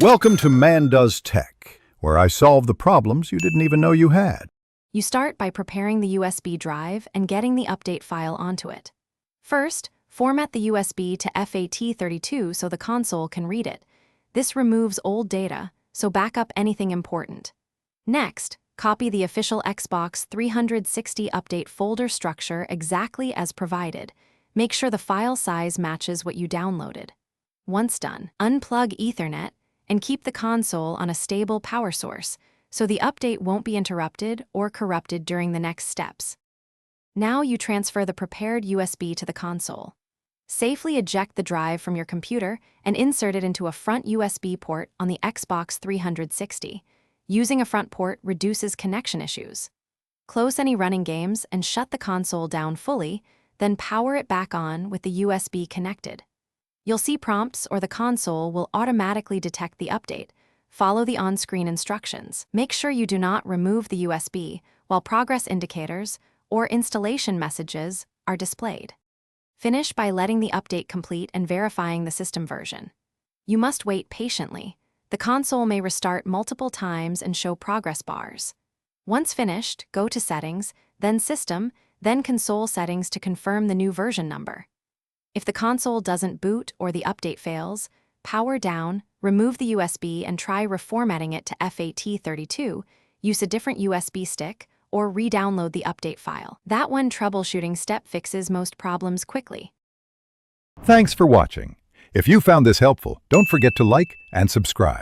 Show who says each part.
Speaker 1: Welcome to Man Does Tech, where I solve the problems you didn't even know you had.
Speaker 2: You start by preparing the USB drive and getting the update file onto it. First, format the USB to FAT32 so the console can read it. This removes old data, so back up anything important. Next, copy the official Xbox 360 update folder structure exactly as provided. Make sure the file size matches what you downloaded. Once done, unplug Ethernet and keep the console on a stable power source, so the update won't be interrupted or corrupted during the next steps. Now you transfer the prepared USB to the console. Safely eject the drive from your computer and insert it into a front USB port on the Xbox 360. Using a front port reduces connection issues. Close any running games and shut the console down fully, then power it back on with the USB connected. You'll see prompts or the console will automatically detect the update. Follow the on-screen instructions. Make sure you do not remove the USB while progress indicators or installation messages are displayed. Finish by letting the update complete and verifying the system version. You must wait patiently. The console may restart multiple times and show progress bars. Once finished, go to Settings, then System, then Console Settings to confirm the new version number. If the console doesn't boot or the update fails, power down, remove the USB and try reformatting it to FAT32, use a different USB stick, or re-download the update file. That one troubleshooting step fixes most problems quickly.
Speaker 1: Thanks for watching. If you found this helpful, don't forget to like and subscribe.